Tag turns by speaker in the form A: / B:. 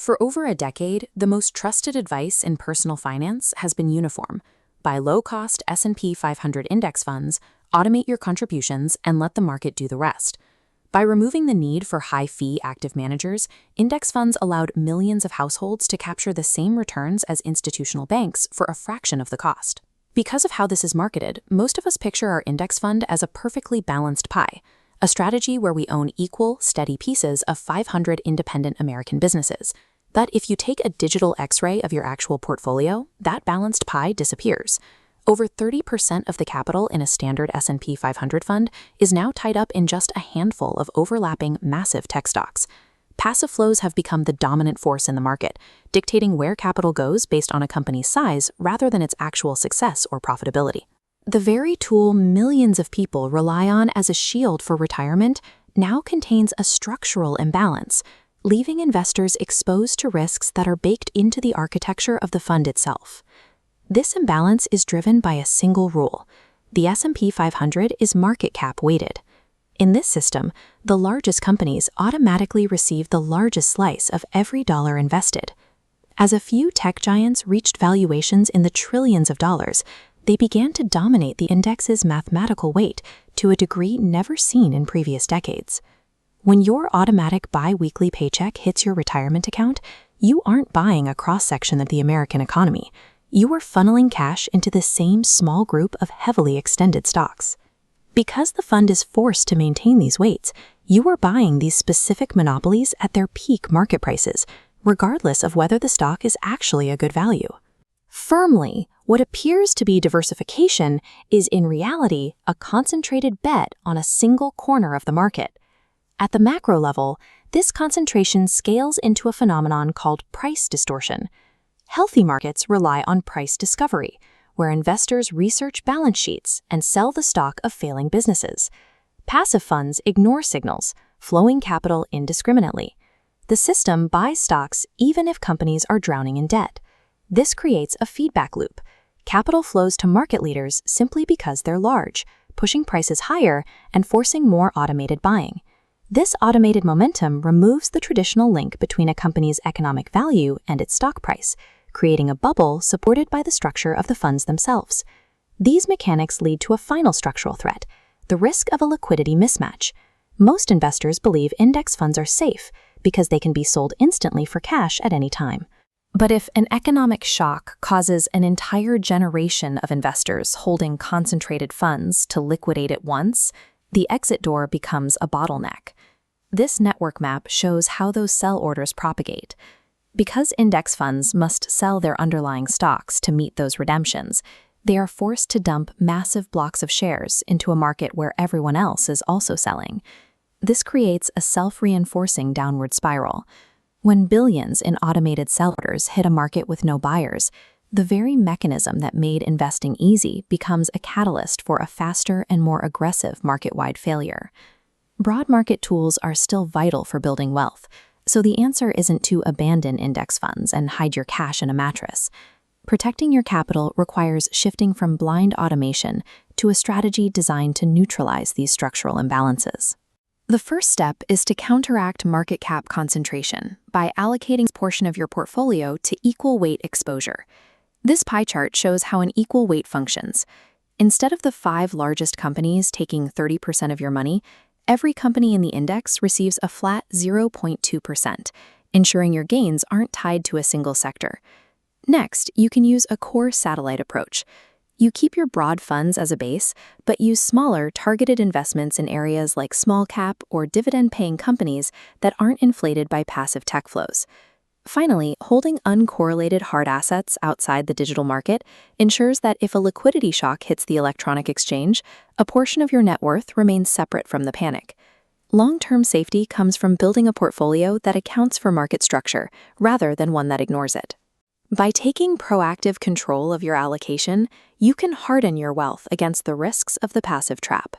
A: For over a decade, the most trusted advice in personal finance has been uniform. Buy low-cost S&P 500 index funds, automate your contributions, and let the market do the rest. By removing the need for high-fee active managers, index funds allowed millions of households to capture the same returns as institutional banks for a fraction of the cost. Because of how this is marketed, most of us picture our index fund as a perfectly balanced pie, a strategy where we own equal, steady pieces of 500 independent American businesses. But if you take a digital X-ray of your actual portfolio, that balanced pie disappears. Over 30% of the capital in a standard S&P 500 fund is now tied up in just a handful of overlapping massive tech stocks. Passive flows have become the dominant force in the market, dictating where capital goes based on a company's size rather than its actual success or profitability. The very tool millions of people rely on as a shield for retirement now contains a structural imbalance, leaving investors exposed to risks that are baked into the architecture of the fund itself. This imbalance is driven by a single rule. The S&P 500 is market cap weighted. In this system, the largest companies automatically receive the largest slice of every dollar invested. As a few tech giants reached valuations in the trillions of dollars, they began to dominate the index's mathematical weight to a degree never seen in previous decades. When your automatic bi-weekly paycheck hits your retirement account, you aren't buying a cross-section of the American economy. You are funneling cash into the same small group of heavily extended stocks. Because the fund is forced to maintain these weights, you are buying these specific monopolies at their peak market prices, regardless of whether the stock is actually a good value. Firmly, what appears to be diversification is in reality a concentrated bet on a single corner of the market. At the macro level, this concentration scales into a phenomenon called price distortion. Healthy markets rely on price discovery, where investors research balance sheets and sell the stock of failing businesses. Passive funds ignore signals, flowing capital indiscriminately. The system buys stocks even if companies are drowning in debt. This creates a feedback loop. Capital flows to market leaders simply because they're large, pushing prices higher and forcing more automated buying. This automated momentum removes the traditional link between a company's economic value and its stock price, creating a bubble supported by the structure of the funds themselves. These mechanics lead to a final structural threat, the risk of a liquidity mismatch. Most investors believe index funds are safe because they can be sold instantly for cash at any time. But if an economic shock causes an entire generation of investors holding concentrated funds to liquidate at once, the exit door becomes a bottleneck. This network map shows how those sell orders propagate. Because index funds must sell their underlying stocks to meet those redemptions, they are forced to dump massive blocks of shares into a market where everyone else is also selling. This creates a self-reinforcing downward spiral. When billions in automated sell orders hit a market with no buyers, the very mechanism that made investing easy becomes a catalyst for a faster and more aggressive market-wide failure. Broad market tools are still vital for building wealth, so the answer isn't to abandon index funds and hide your cash in a mattress. Protecting your capital requires shifting from blind automation to a strategy designed to neutralize these structural imbalances. The first step is to counteract market cap concentration by allocating a portion of your portfolio to equal weight exposure. This pie chart shows how an equal weight functions. Instead of the 5 largest companies taking 30% of your money, every company in the index receives a flat 0.2%, ensuring your gains aren't tied to a single sector. Next, you can use a core satellite approach. You keep your broad funds as a base, but use smaller, targeted investments in areas like small-cap or dividend-paying companies that aren't inflated by passive tech flows. Finally, holding uncorrelated hard assets outside the digital market ensures that if a liquidity shock hits the electronic exchange, a portion of your net worth remains separate from the panic. Long-term safety comes from building a portfolio that accounts for market structure, rather than one that ignores it. By taking proactive control of your allocation, you can harden your wealth against the risks of the passive trap.